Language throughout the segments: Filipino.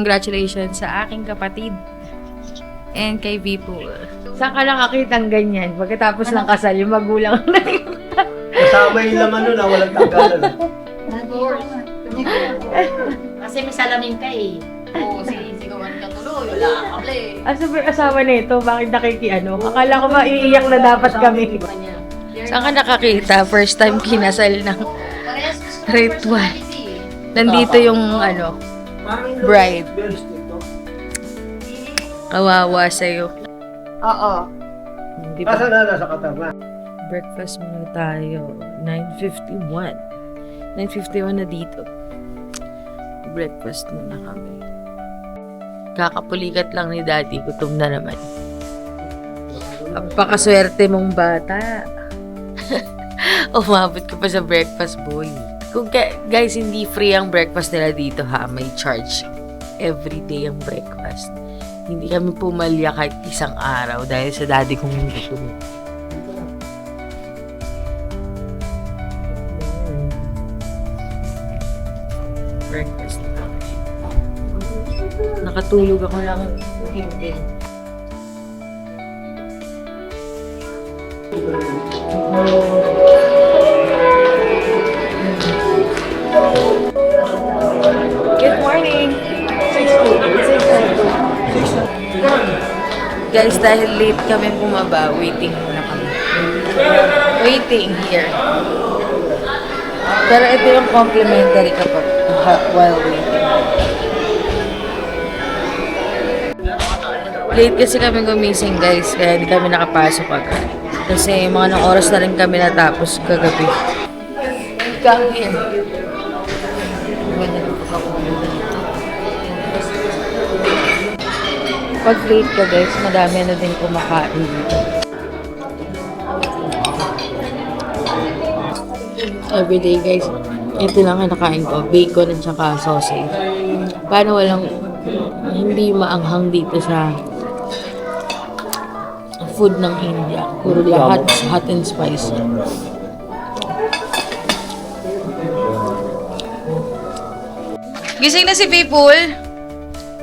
Congratulations sa aking kapatid and kay Vipul. Saan ka nakakita ng ganyan? Pagkatapos ng kasal, yung magulang Kasama yung laman nun, walang tanggalan. Kasi may salamin ka eh. Oo, sigawan ka tuloy. Wala ka pala eh. Asa ba yung asawa nito? Bakit nakikiano? Akala ko ba iiyak na dapat kami. Saan ka nakakita? First time kinasal ng grade 1. Nandito yung bride. Kawawa sa'yo. Oo. Di ba? Asa na nasa Qatar na? Breakfast muna tayo. 9:51. 9:51 na dito. Breakfast muna kami. Kakapulikat lang ni Daddy. Gutom na naman. Pakaswerte mong bata. Umabot ka pa sa breakfast, boy. Kung guys, hindi free ang breakfast nila dito ha. May charge. Everyday ang breakfast. Hindi kami pumalya kahit isang araw dahil sa daddy kong gutom. Breakfast. Nakatulog ako lang. Hindi. Good morning! Guys, dahil late kami bumaba, waiting muna kami. Waiting here. Pero ito yung complimentary kapag while waiting. Late kasi kami gumising guys, kaya hindi kami nakapasok agad. Kasi mga nang oras na rin kami natapos kagabi. Come here. Pag late ka guys, madami na din kumakain dito. Everyday guys, ito lang ang nakain ko. Bacon at saka sausage. Paano walang hindi maanghang dito sa food ng India. Puro lahat hot and spicy. Gising na si People.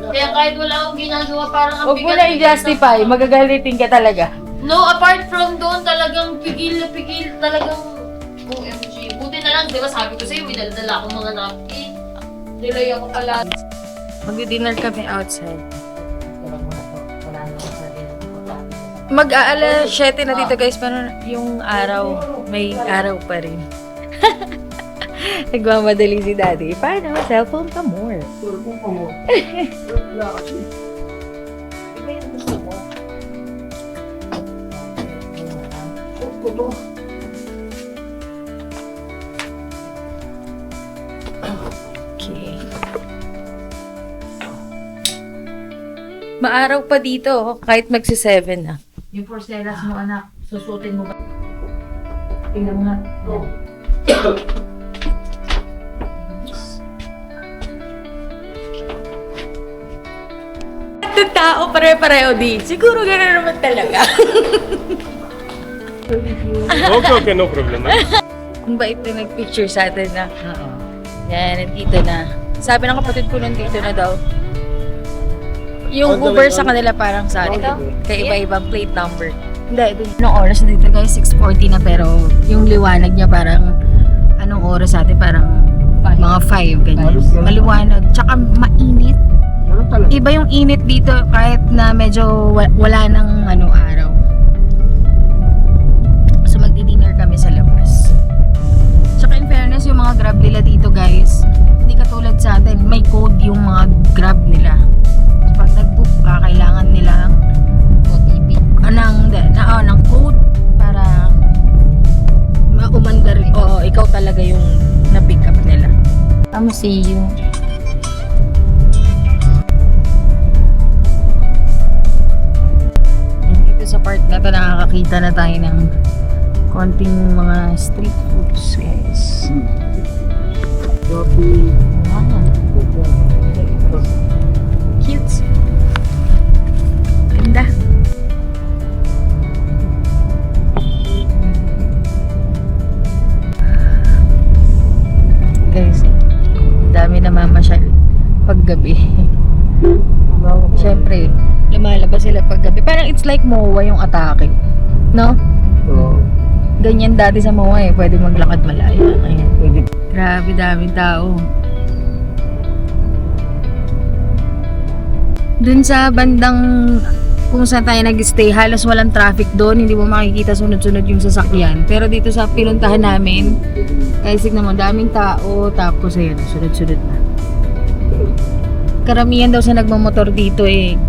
Kaya kahit wala akong ginagawa, parang ang Huwag mo na i-justify. Magagalitin ka talaga. No, apart from doon, talagang pigil na pigil. Talagang OMG. Buti na lang, di ba sabi ko sa'yo, may dala akong mga napkin. Delay ako pala. Mag-dinner kami outside. Mag-aala 7 na dito guys, pero yung araw, may araw pa rin. Nagmamadali si Daddy. Paano? Cellphone ka more. Cellphone pa mo. Wala kasi. Iba yung gusto mo. Okay. Maaraw pa dito, kahit magsi-7 na. Yung porcelas mo, anak, susutin mo ba? Tingnan mo nga. Itong tao, pare-pareho di. Siguro gano'n naman talaga. Okay, no problem. Kung ba ito nag-picture sa atin na, yan, nandito na. Sabi ng kapatid ko, nandito na daw. Yung Uber sa kanila parang sa atin. Kaya iba-ibang plate number. Hindi, anong oras na dito guys? 6:40 na, pero yung liwanag niya parang, anong oras sa atin? Parang mga 5, ganyan. Maliwanag. Tsaka mainit. Iba yung init dito kahit na medyo wala ng araw. So magdi-dinner kami sa labas. Tsaka in fairness, yung mga grab nila dito guys, hindi katulad sa atin, may code yung mga grab nila. So pag nag-book ka, kailangan nilang OTP. Ng code para umandar. Oo, ikaw talaga yung na-pick up nila. I'm see you. Sa part na to nakakakita na tayo ng konting mga street foods guys. Cute. Ganda. Guys, dami namamasyal paggabi. lalabas sila pag gabi. Parang it's like MOA yung atake. No? Oo. Ganyan dati sa MOA eh. Pwede maglakad malaya. Ayan. Pwede. Grabe, daming tao. Dun sa bandang kung saan tayo nag-stay, halos walang traffic doon. Hindi mo makikita sunod-sunod yung sasakyan. Pero dito sa pinuntahan namin, kahit signan mo, daming tao. Tapos ayan, sunod-sunod na. Karamihan daw sa nagmamotor dito eh,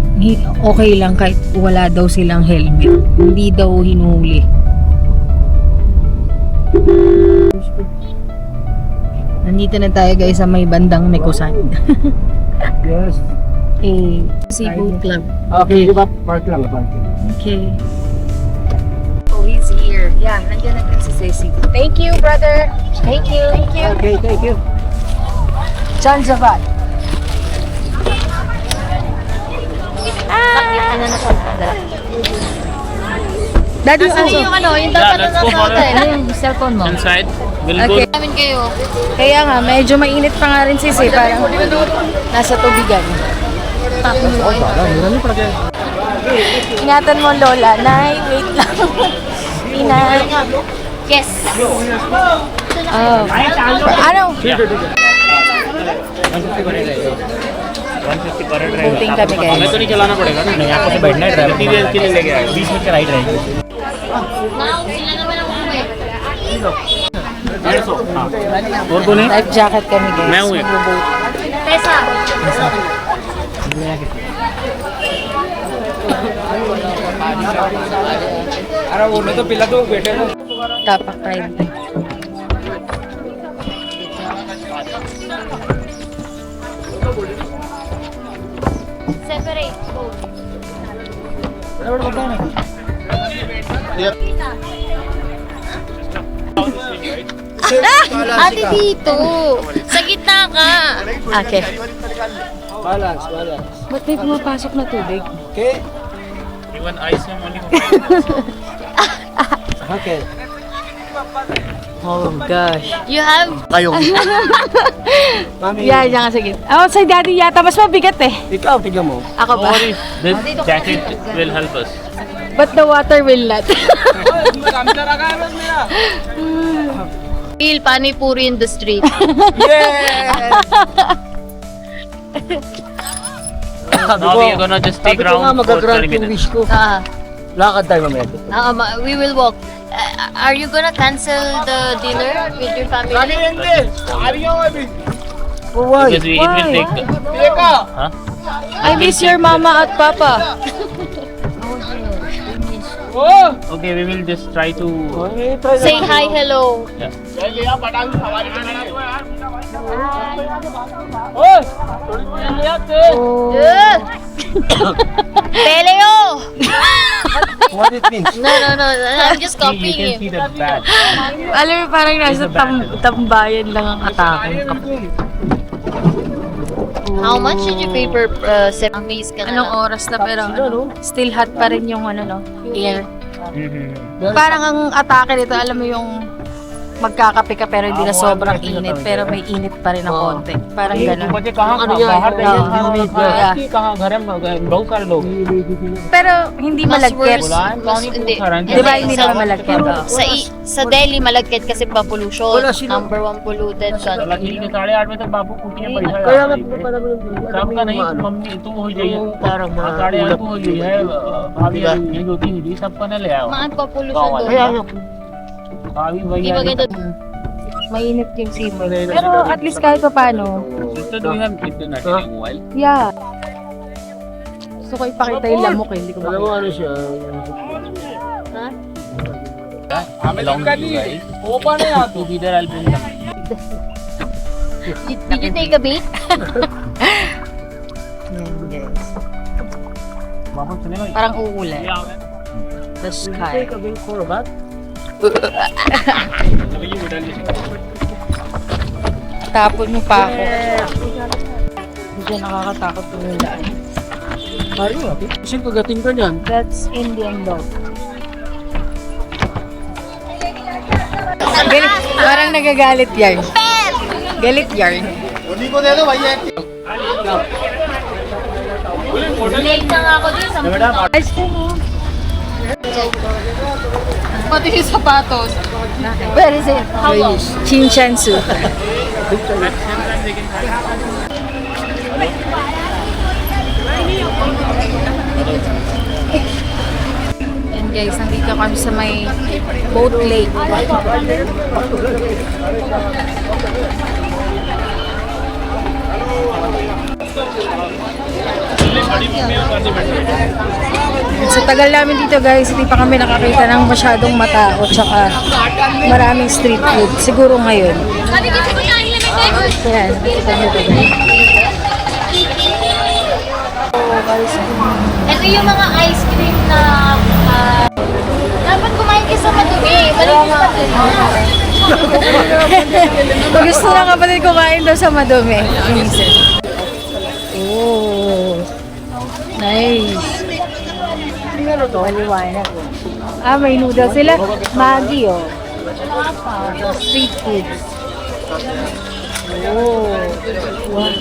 okay lang kahit wala daw silang helmet. Hindi daw hinuhuli. Nandito na tayo guys sa may bandang Nekosan. Yes. Cebu Club. Okay, di ba? Park lang. Okay. Oh, he's here. Yeah, nandiyan na din si Ceci. Thank you, brother. Thank you. Thank you. Okay, thank you. Chanzabat. Daddy, Asan yung ano, yung dapat na let's go nasa for hotel? Ano yung cellphone mo? Inside, we'll Okay. go. Namin kayo. Kaya nga, medyo mainit pa nga rin si parang nasa tubigan. Ingatan mo, Lola. Nay, wait lang. Inay. Yes. Oh. Ano? 150 per head Boating kami guys. हमें तो नहीं चलाना पड़ेगा ना यहाँ पे से बैठना है ड्राइवर मटीरियल के लिए लेके आए 20 मिनट का राइड रहेगा Now, sila naman ang umuwi. 150 हाँ और कौन है Life jacket kami guys. मैं हूँ एक Magbo-boat. Tessa. Tapak ride. Separate. Go. Ate dito. Sa gitna ka. Okay. Balance. Ba't may pumapasok na tubig? Okay? even ice में only Okay. Oh gosh. You have... Mami, Yeah, diyan ka sige. Oh, sa daddy yata mas mabigat eh. ikaw, tignan mo. Ako ba? this jacket will help us But the water will not. Feel Pani Puri in the street. Yes! now we are gonna just take Sabi ko nga, round for 30 magagrant yung minutes wish ko. Ah, Lakad tayo mamaya. we will walk. Are you gonna cancel the dinner with your family? For why? because it will take huh? I miss your mama at papa. okay we will just try to Say hi, hello. yeah. Peleo! What it means? No. I'm just See, you copying can see you. the badge Alam mo, parang nasa tambayan lang ang atake. How much did you pay per amaze ka na Anong lang? oras na pero still hot pa rin yung ano no, air. mm-hmm. Parang ang atake nito, alam mo yung magkakape ka pero hindi na sobrang init pero may init pa rin ng konti. Parang gano'n. बच्चे कहाँ ano yan, बाहर yung जाइए yeah. कहाँ घर में बहुत सारे लोग Pero hindi Mas malagkit. worse. Hindi. Di ba hindi naman malagkit? Sa Delhi, malagkit kasi pa pollution. Wala sila. Number 1 polluted country. ठीक है 8:30 बजे तक बाबू कुटी में बैठा Kaya है nga pupunta naman yung शाम का नहीं मम्मी तू हो जाइए parang 8:30 तू हो गई है भाभी ये जो थी नहीं सबको ने ले आओ Mga pa pollution Kaya doon. nga, भाभी Di भैया ba ganito? Mainit yung simoy. Pero at least kahit pa paano, sister do you have internet mobile yeah. Gusto ko ipakita yung lamok eh. Hindi ko alam mo makita. ano siya. along with you guys open है आप to be there I'll bring them Did you take a bait? Yan, guys. वापस चले भाई Parang uulan. The sky. For a bath? Tapon mo pa ako. Hindi nakakatakot yung daan. Mario, kasi kagating ka niyan. That's Indian dog. Galit, parang nagagalit yarn. Galit yarn. Late na nga ako din. 10 Ice cream mo. Pati yung sapatos. Where is it? How long? Chinchansu. And guys, nandito kami sa may boat lake. Sa tagal namin dito guys, hindi pa kami nakakita ng masyadong matao tsaka maraming street food. Siguro ngayon. Yan, nakita nyo ito guys. Ito yung mga ice cream na dapat kumain ka sa madumi. Balik sa Pag gusto na kapatid ko kain daw sa madumi. Oh, nice. Maliwanag. May noodles sila. Maggi, oh. Street foods. Oh. Wow.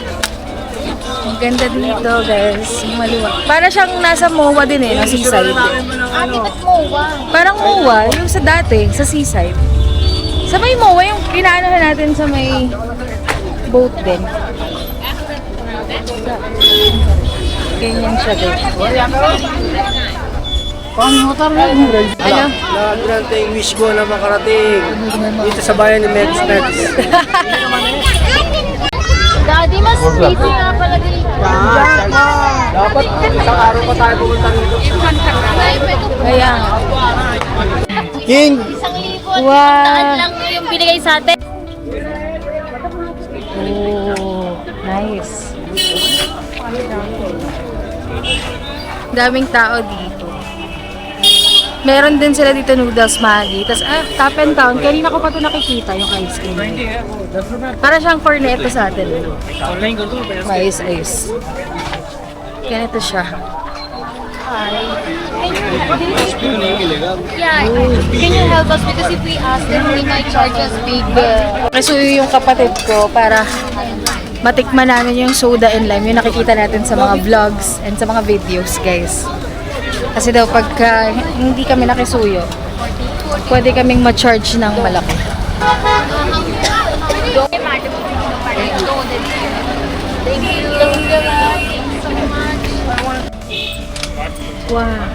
Ang ganda dito, guys. Maliwanag. Para siyang nasa MOA din eh, no? Seaside. Parang MOA, yung sa dati, sa seaside. Sa may MOA, yung inaanahan natin sa may boat din. Ganyan siya din. Ano? Nagurante yung wish ko na makarating dito sa bayan ni Mex. Daddy, mas dito nga pala dito. Dapat isang araw pa tayo pumunta dito. Kaya, King! 1,000. Wow. Saan lang yung binigay sa atin? oh, nice. Daming tao dito. Meron din sila dito noodles Maggi. Tapos, top and town. Kanina ko pa ito nakikita yung ice cream. Para siyang cornetto sa atin. Ayos. Ganito siya. Yeah, can you help us? Because if we ask them, they might charge us big. Kasuyo yung kapatid ko para matikman namin yung soda and lime. Yung nakikita natin sa mga vlogs and sa mga videos, guys. Kasi daw pagka hindi kami nakisuyo, pwede kaming ma-charge ng malaki. Thank you. Wow.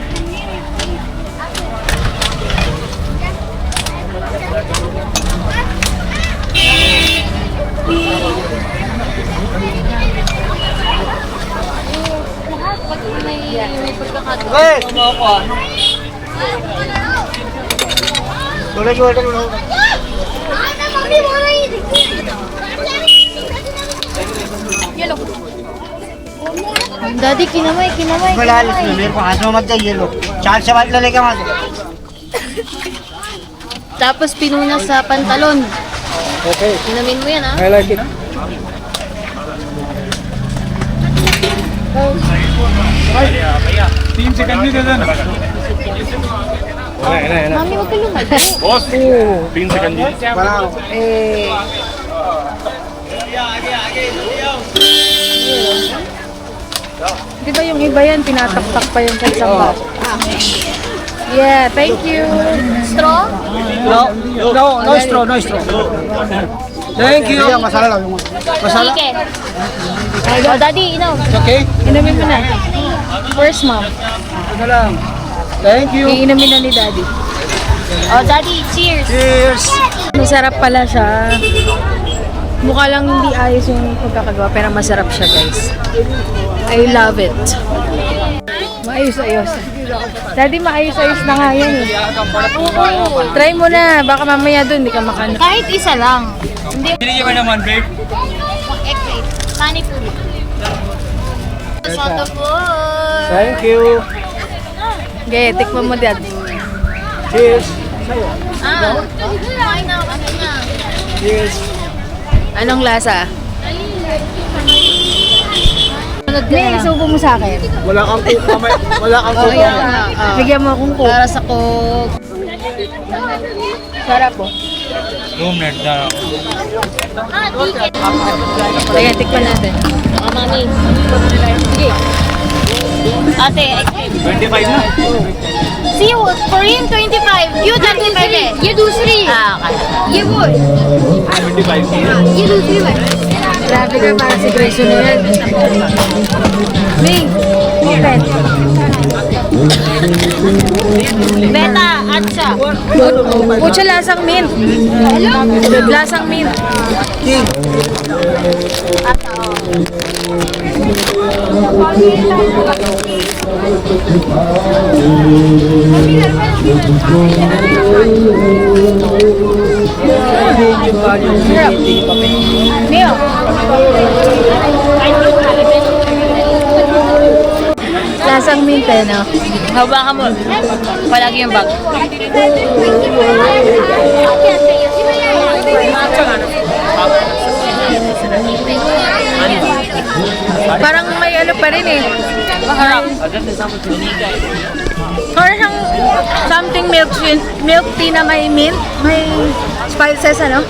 May pagkakataon. Hey! Tulad ko ito. Daddy, kinamay. Malalis na meron pa kasi mamatay yelo. Tsaka sa matlalay ka mga. Tapos pinuna sa pantalon. Okay. Inamin mo yan, ha? I like it. तीन सेकंड भी दे देना Mami, huwag ka lumayo. Boss 3 सेकंड ji Di ba yung iba yan, tinataktak pa yung sa isang baso? Yeah, thank you. Straw? No straw. Thank you. Masala lang yung masala. Sige. Oh, Daddy, inom. Okay? Inumin mo na. First, mom. Ito lang. Thank you. Iinumin na ni daddy. Oh, Daddy, cheers. Cheers. Masarap pala siya. Mukha lang hindi ayos yung pagkakagawa, pero masarap siya, guys. I love it. Maayos-ayos. Daddy, maayos-ayos na nga yan eh. Try mo na. Baka mamaya dun, hindi ka makano. Kahit isa lang. Hindi. Binigyan mo naman, babe. Sunny food. Soda po. Thank you. Okay, tikman mo, dad. Cheers. Kumain na ako kanina. Cheers. Anong lasa? May isubo mo sa akin. Wala kang coke. Wala kang Oh, coke. yeah. Bigyan mo akong coke. Para sa Coke. Sarap po. 2 मिनट जा Ticket. Ayan, tikman natin. Mami. Sige. Ate, 25 na. see you, for him, 25. You 25 eh. You do 3. Ah, okay. You would. 25. You do 3 ba? Grabe ka para si Grayson na yan. Ming, open. Beta, at siya. Pucha, lasang mint. Hello? Lasang mint. Mio. Lasang mint eh, no? Hawakan mo. Palagi yung bag. Parang may ano pa rin eh. Maharap. Or siyang something milk tea na may mint, may spices, ano?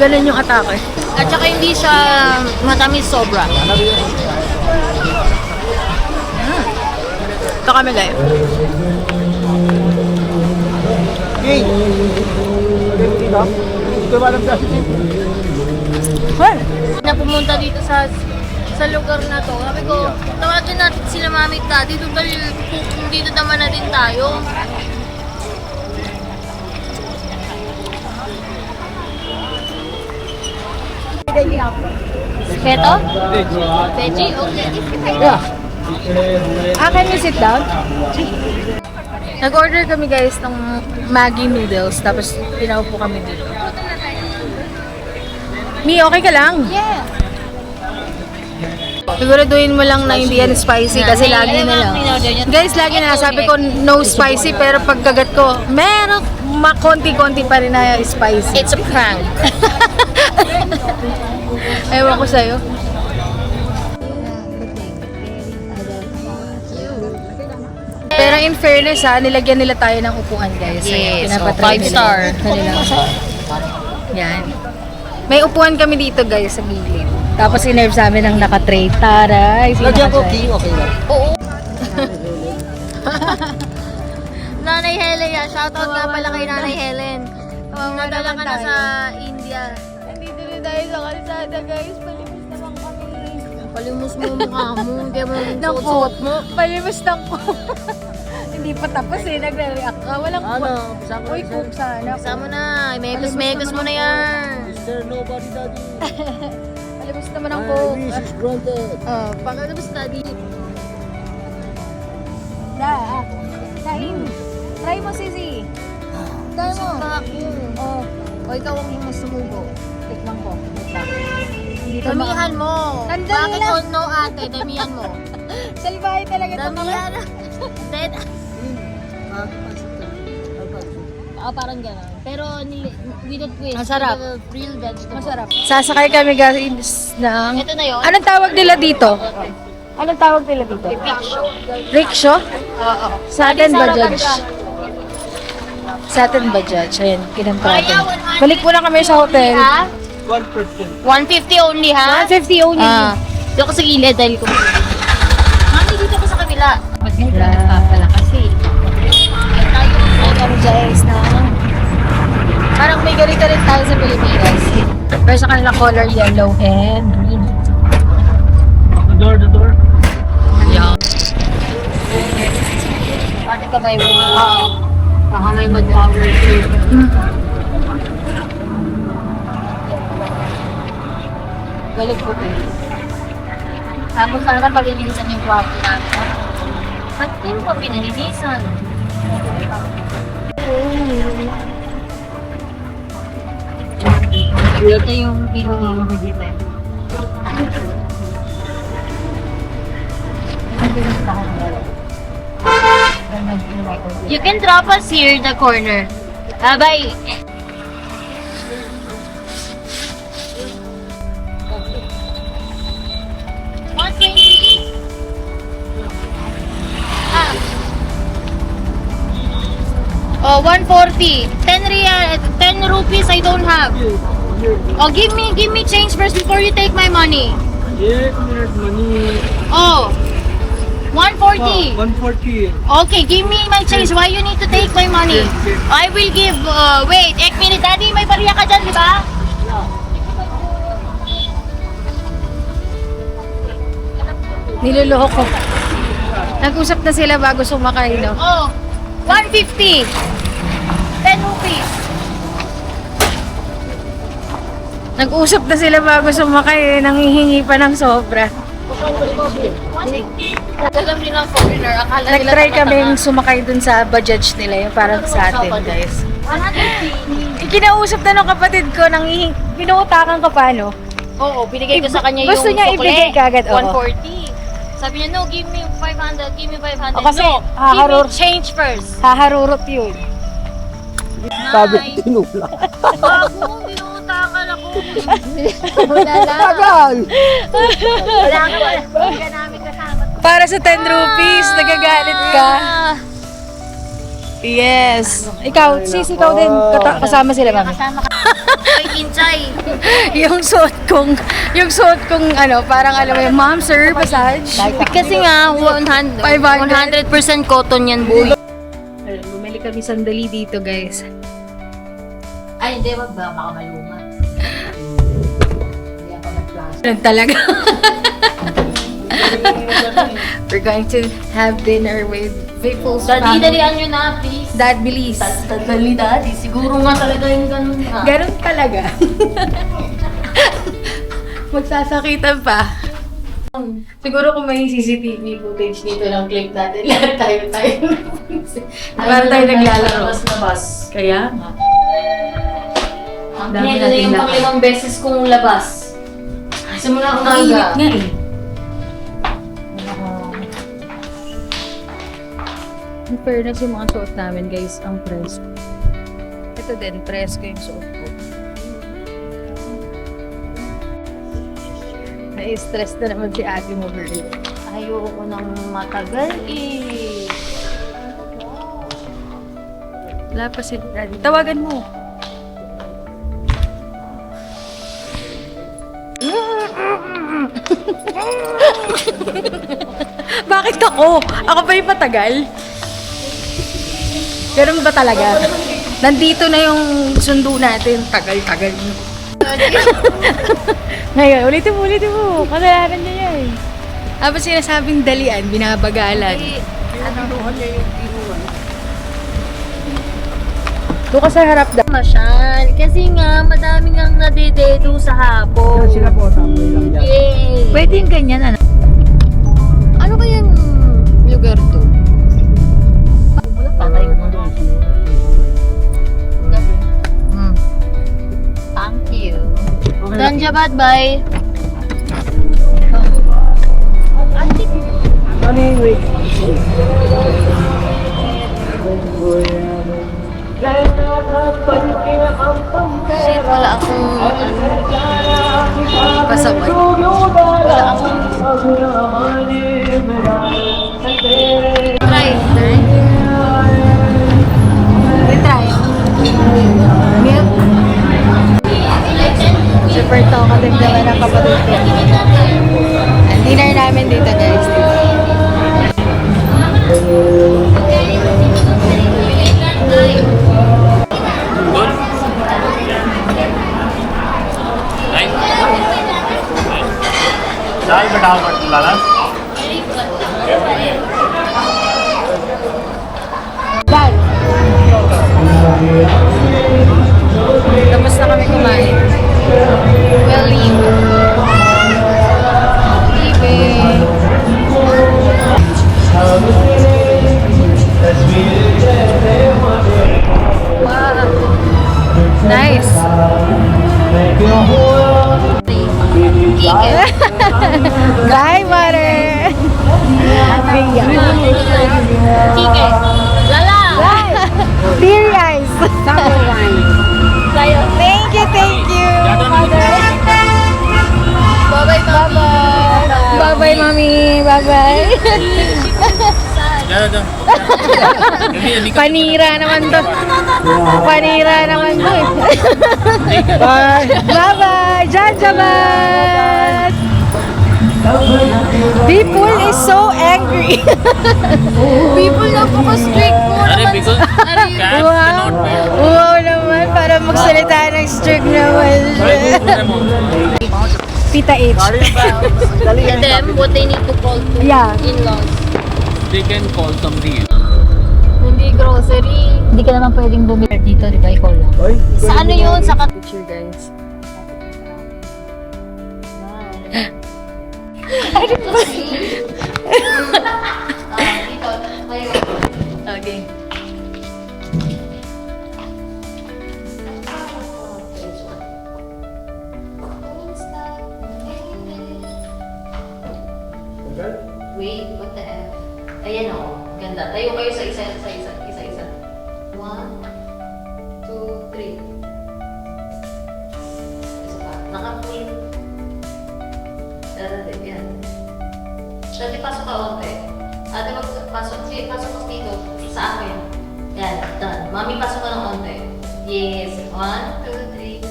Ganun yung atake. At saka hindi siya matamis sobra. Ito kami guys. Well, Na pumunta dito sa lugar na to. Sabi ko, tawagin natin sila mami at daddy. Doon dahil kung dito naman na din tayo. Keto? Veggie? Okay. can you sit down? Nag-order kami guys ng Maggi noodles, tapos pinaupo kami dito. Mi, okay ka lang? Yeah. Siguraduhin mo lang na hindi yan spicy kasi lagi na lang. Guys, lagi na sabi ko no spicy pero pagkagat ko, meron konti-konti pa rin na spicy. It's a prank. Ewan ko sa'yo. Pero in fairness ha, nilagyan nila tayo ng upuan guys. Ayan, Yes, so pinapatry 5 nila. star. Kanila. Yan. May upuan kami dito guys sa gilid. Tapos sinerve sa amin ng naka-tray. Taray! Lagyan ko king, okay lang. Oo. Nanay Helen yan. Shoutout nga pala kay Nanay Helen. Nadala ka na sa India. Nandito rin tayo sa kalsada guys. Palimus naman kami. Palimus mo mukha mo. Hindi mo Ng suot mo. Palimus ng coke. Hindi pa tapos eh. Nagre-react ka. Walang Ano, coke. Uy, coke sana. Sama na. Megas mo na yan. Mr. Nobody Daddy. Palimus naman ng My coke. wish is granted. Pagkatapos study. Kain. Try mo, Sisi. Try mo. Oh. O ikaw ang yung sumubo. Tikman ko. Hindi ko Damihan mo. Sandali Bakit lang. no ate? Damihan mo. Salbahe talaga ito. Damihan. Then, parang gano'n. Pero with a twist. Masarap. With a real vegetable. Masarap. Sasakay kami guys ng... Ito na yun. Anong tawag nila dito? Anong tawag nila dito? Rickshaw? Oo. Sa atin Bajaj. Sa atin Bajaj. Ayan, kinamprado. Balik muna kami sa hotel. Ha? 1%. 150 only ha? 150 only. Dito ko sa gilid dahil ko. Mami, dito ko sa kabila. Pala kasi. Tayo. Ay, kami guys na parang may ganito rin tayo sa Pilipinas. Pero sa kanila color yellow and green. The door. Yeah. Pati ka ba yung baka may mag-power Galit ko eh. Tapos sana pag-inilisan yung kwarto namin. Ba't din pa pinalinisan? Ito yung pinungo ko dito. You can drop us here in the corner. Bye. Oh, 140. 10 rupees I don't have. Oh, give me change first before you take my money. Yes, there's money. Oh, 140 140. 140. Okay, give me my change. Why you need to take my money? I will give, wait, ek minute. Daddy, may bariya ka dyan, di ba? Niloloko. Nag-usap na sila bago sumakay, no? Oh, 150. 10 rupees. Nag-usap na sila bago sumakay, nanghihingi pa ng sobra. Alam din ng foreigner, akala nila Nag-try kaming sumakay dun sa Bajaj nila, yung parang sa atin, guys. 150. Ikinausap na ng kapatid ko, pinuutakan ka pa, no? Oo, binigay ko sa kanya yung Gusto niya sukle. ibigay kagad, oo. 140. Sabi niya, no, give me 500, give me 500. O, kasi, no, haharur- give me change first. Haharurot yun. Sabi, Tinula. bago, binuutakan ako. Tagal! Wala ka namin kasama. Para sa 10 rupees, nagagalit ka. Yes. Ikaw, sis, ikaw din. Kasama sila, mami. Kasama ka. Ay, kinchay. yung suot kong ano, parang alam mo yung mom, sir, massage. Kasi nga, 100% cotton yan, boy. Bumili kami sandali dito, guys. Ay, hindi, wag ba? Baka maluma. Talaga. We're going to have dinner with People's family. Dali-dalian nyo na, please. Dad, bilis. Dali, daddy. Siguro nga talaga yung ganun nga. Ganun talaga. Magsasakitan pa. Siguro kung may CCTV footage dito ng clip natin, lahat tayo. Para tayo naglalaro. Labas. Kaya? Dami Ito na nating yung lakad. pang-limang beses kong labas. Simula Mainit umaga. nga eh. In fairness, yung mga suot namin, guys, ang press. Ito din, press ko yung suot ko. Na-stress na naman si ate mo, girl. Ayoko nang matagal eh. Wala pa si daddy. Tawagan mo. Bakit ako? Ako ba yung matagal? Ganun ba talaga? Nandito na yung sundo natin. Tagal-tagal. Ngayon, ulitin mo. Kasalanan niya yan. Habang sinasabing dalian, binabagalan. Doon ka sa harap daw. Masyal. Kasi nga, madami ngang nadededo sa hapon. Sila po, tambay lang yan. Yay! Pwede yung ganyan, ano? Ano kayang lugar to? Patay ko na. Thank you. Danjabad, bye. Ano yung wait? Shit, wala akong Pasabay. wala akong try. Retry. Milk. Super talkative naman ang kapatid ko. Ang dinner namin dito, guys. दाल बैठाओ मत लाला Dad! Tapos na kami kumain. We'll leave. Leaving. Wow. Nice. Bye, butter. Kike. Lala! Beer eyes. Tayo. Thank you. Bye-bye, Bye-bye. Bye-bye, mommy. Bye-bye. Panira naman to. Panira naman to. Bye! Bye-bye. Janjabat. People is so angry. People napaka-strict mo Are naman. because cats cannot bear. Wow naman, para magsalita ng strict naman siya. Tita H. Them, what they need to call to Yeah. in-laws. They can call somebody else. Hindi grocery. Hindi ka naman pwedeng bumili dito, di ba? Ikaw lang. Oy, Sa ano yun? Sa Picture, guys. dito, kayo. Okay. Wait, what the F? Ayan o. Ganda. Tayo kayo sa isa-isa. 1, 2, 3. Isa pa. Naka-clean. Dati, yan. Dati, pasok ka onte. Ate, pasok ka dito. Sa akin. Yan, done. Mami, pasok ka ng onte. Yes. 1, 2, 3.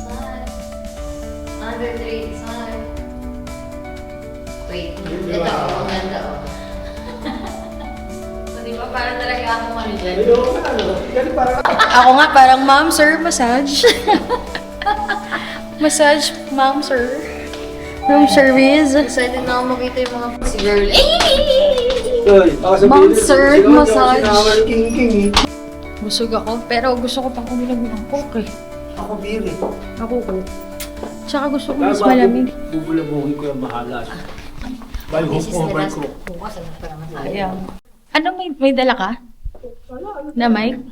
Smile. Under 3. Smile. Wait. Ito, ang ganda o. So, di ba parang talaga akong ano dyan? Ako nga, parang ma'am, sir, massage. Massage, ma'am, sir. Room service. Excited na ako makita yung mga si girl. Ma'am, sir, massage. King. Busog ako, pero gusto ko pang uminom ng coke eh. Ako beer eh. Ako coke. Tsaka gusto ko mas malamig. Bubulabugin ko yung bahala. Bye, hope ko, bye ko. Ayan. Ano, may dala ka? Na mic?